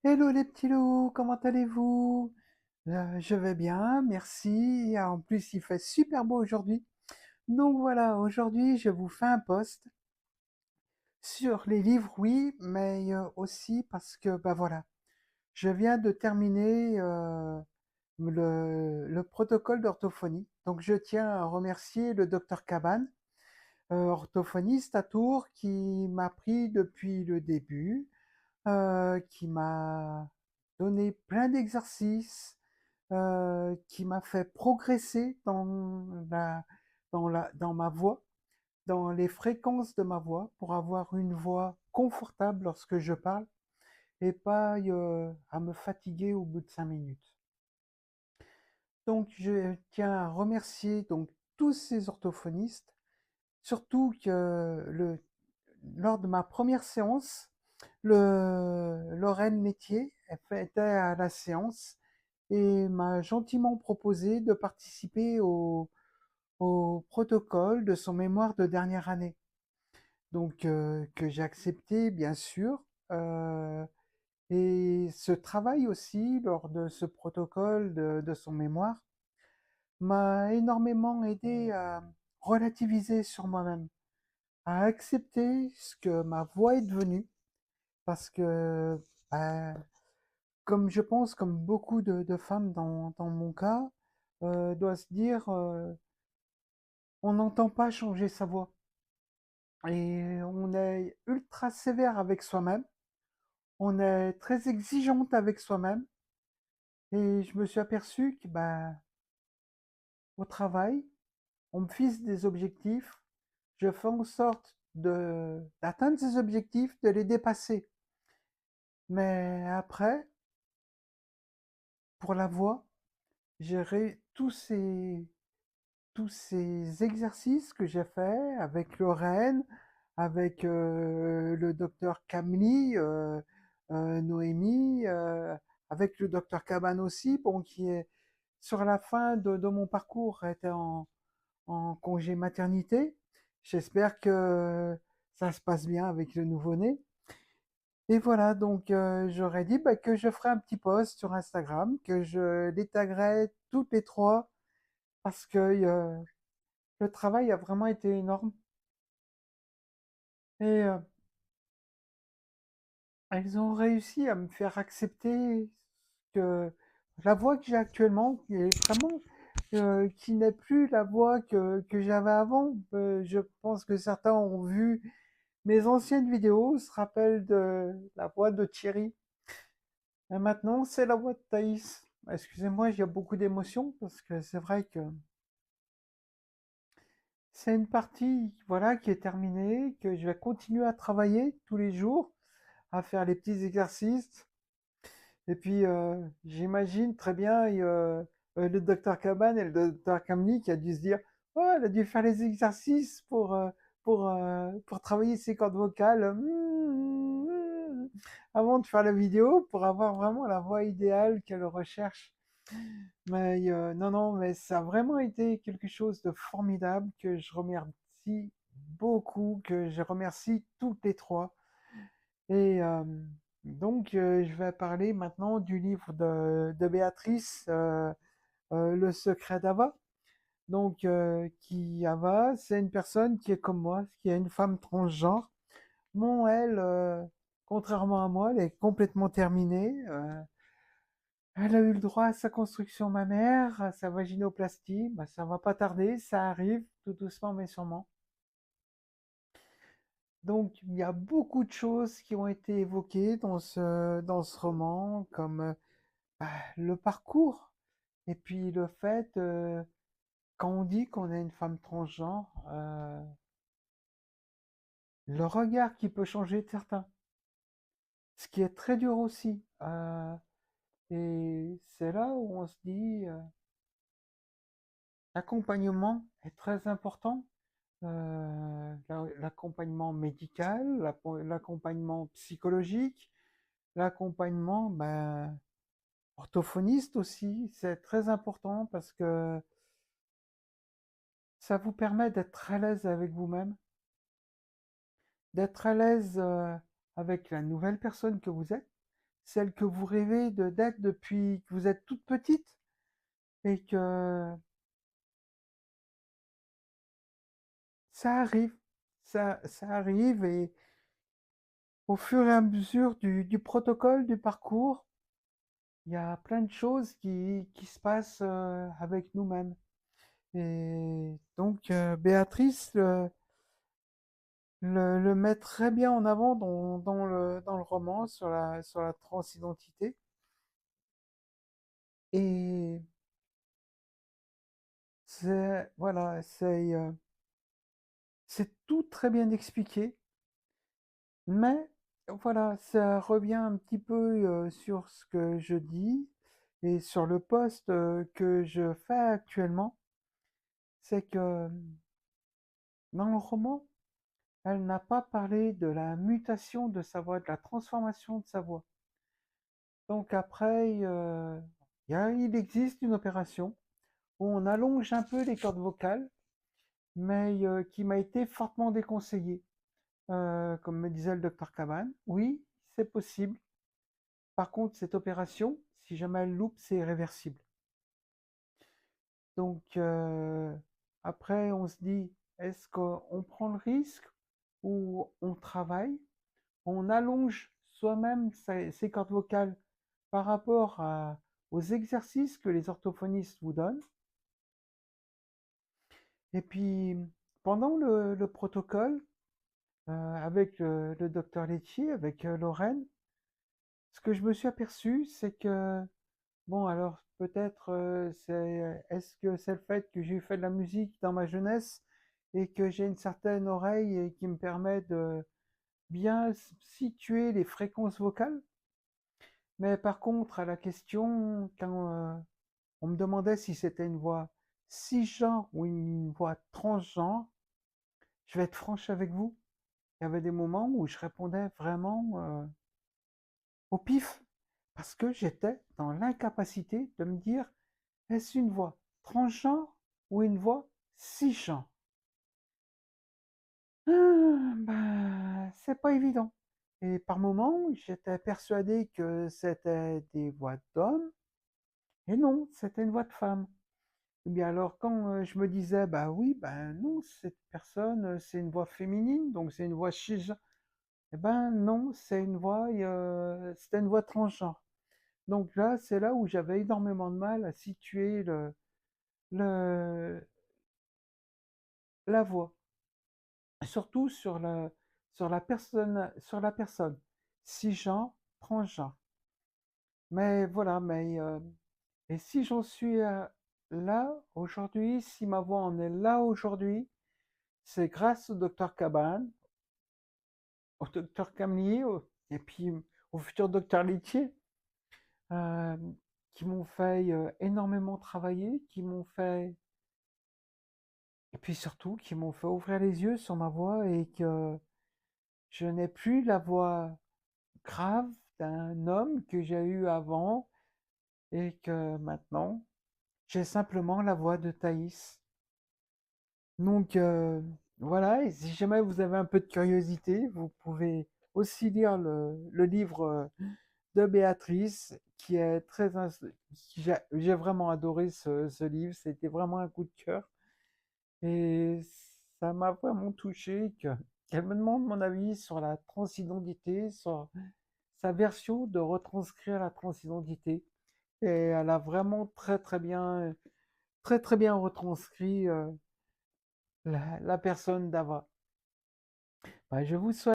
Hello les petits loups, comment allez-vous? Je vais bien, merci. En plus, il fait super beau aujourd'hui. Donc voilà, aujourd'hui, je vous fais un post sur les livres, oui, mais aussi parce que, bah voilà, je viens de terminer le protocole d'orthophonie. Donc je tiens à remercier le docteur Caban, orthophoniste à Tours, qui m'a pris depuis le début, qui m'a donné plein d'exercices, qui m'a fait progresser dans ma voix, dans les fréquences de ma voix, pour avoir une voix confortable lorsque je parle et pas à me fatiguer au bout de 5 minutes. Donc, je tiens à remercier donc tous ces orthophonistes, surtout que lors de ma première séance, Lorraine Métier était à la séance et m'a gentiment proposé de participer au protocole de son mémoire de dernière année. Donc, que j'ai accepté, bien sûr. Et ce travail aussi, lors de ce protocole de son mémoire, m'a énormément aidé à relativiser sur moi-même, à accepter ce que ma voix est devenue, parce que, bah, comme je pense, comme beaucoup de femmes dans mon cas, doit se dire, on n'entend pas changer sa voix. Et on est ultra sévère avec soi-même, on est très exigeante avec soi-même. Et je me suis aperçu que bah, au travail, on me fixe des objectifs, je fais en sorte d'atteindre ces objectifs, de les dépasser. Mais après, pour la voix, tous ces exercices que j'ai faits avec Lorraine, avec le docteur Kamli, Noémie, avec le docteur Caban aussi, bon, qui est sur la fin de mon parcours, était en congé maternité. J'espère que ça se passe bien avec le nouveau-né. Et voilà, donc j'aurais dit bah, que je ferai un petit post sur Instagram, que je les taguerai toutes les trois, parce que le travail a vraiment été énorme. Et elles ont réussi à me faire accepter que la voix que j'ai actuellement, qui est vraiment, qui n'est plus la voix que j'avais avant. Je pense que certains ont vu mes anciennes vidéos, se rappellent de la voix de Thierry. Et maintenant, c'est la voix de Thaïs. Excusez-moi, j'ai beaucoup d'émotions parce que c'est vrai que c'est une partie, voilà, qui est terminée, que je vais continuer à travailler tous les jours, à faire les petits exercices. Et puis, j'imagine très bien le docteur Caban et le docteur Kamli qui a dû se dire, oh, elle a dû faire les exercices pour travailler ses cordes vocales avant de faire la vidéo pour avoir vraiment la voix idéale qu'elle recherche. Mais non, non, mais ça a vraiment été quelque chose de formidable que je remercie beaucoup, que je remercie toutes les trois. Et donc, je vais parler maintenant du livre de Béatrice, Le secret d'Ava. Donc, qui Ava, c'est une personne qui est comme moi, qui est une femme transgenre. Bon, elle, contrairement à moi, elle est complètement terminée. Elle a eu le droit à sa construction mammaire, à sa vaginoplastie. Bah, ça va pas tarder, ça arrive tout doucement mais sûrement. Donc, il y a beaucoup de choses qui ont été évoquées dans ce roman, comme bah, le parcours, et puis le fait, quand on dit qu'on est une femme transgenre, le regard qui peut changer de certains, ce qui est très dur aussi. Et c'est là où on se dit, l'accompagnement est très important. L'accompagnement médical, l'accompagnement psychologique, l'accompagnement ben, orthophoniste aussi, c'est très important parce que ça vous permet d'être à l'aise avec vous-même, d'être à l'aise avec la nouvelle personne que vous êtes, celle que vous rêvez d'être depuis que vous êtes toute petite et que ça arrive, ça arrive et au fur et à mesure du protocole, du parcours, il y a plein de choses qui se passent avec nous-mêmes. Et donc, Béatrice le met très bien en avant dans le roman sur la transidentité. Et voilà, c'est tout très bien expliqué, mais voilà, ça revient un petit peu sur ce que je dis et sur le poste que je fais actuellement. C'est que dans le roman, elle n'a pas parlé de la mutation de sa voix, de la transformation de sa voix. Donc après, il existe une opération où on allonge un peu les cordes vocales, mais qui m'a été fortement déconseillée. Comme me disait le docteur Caban, oui, c'est possible. Par contre, cette opération, si jamais elle loupe, c'est irréversible. Donc après, on se dit, est-ce qu'on prend le risque ou on travaille, on allonge soi-même ses cordes vocales par rapport aux exercices que les orthophonistes vous donnent. Et puis, pendant le protocole, avec le docteur Lettier, avec Lorraine, ce que je me suis aperçu, c'est que, bon, alors peut-être, est-ce que c'est le fait que j'ai fait de la musique dans ma jeunesse et que j'ai une certaine oreille et qui me permet de bien situer les fréquences vocales? Mais par contre, à la question, quand on me demandait si c'était une voix cisgenre ou une voix transgenre, je vais être franche avec vous, il y avait des moments où je répondais vraiment au pif, parce que j'étais dans l'incapacité de me dire, est-ce une voix transgenre ou une voix cisgenre? C'est pas évident. Et par moments, j'étais persuadé que c'était des voix d'hommes, et non, c'était une voix de femme. Eh bien alors quand, je me disais: «Bah oui, ben non, cette personne, c'est une voix féminine, donc c'est une voix cisgenre». Eh ben non, c'était une voix transgenre. Donc là, c'est là où j'avais énormément de mal à situer le la voix. Surtout sur la personne, cisgenre, transgenre. Mais voilà, et si j'en suis, là, aujourd'hui, si ma voix en est là aujourd'hui, c'est grâce au docteur Caban, au docteur Camlier, et puis au futur docteur Littier, euh, qui m'ont fait énormément travailler, et puis surtout, qui m'ont fait ouvrir les yeux sur ma voix et que je n'ai plus la voix grave d'un homme que j'ai eu avant et que maintenant, j'ai simplement la voix de Thaïs. Donc voilà, et si jamais vous avez un peu de curiosité, vous pouvez aussi lire le livre de Béatrice, qui est j'ai vraiment adoré ce livre, c'était vraiment un coup de cœur, et ça m'a vraiment touché qu'elle me demande mon avis sur la transidentité, sur sa version de retranscrire la transidentité, et elle a vraiment très très bien retranscrit la personne d'Ava. Bah, je vous souhaite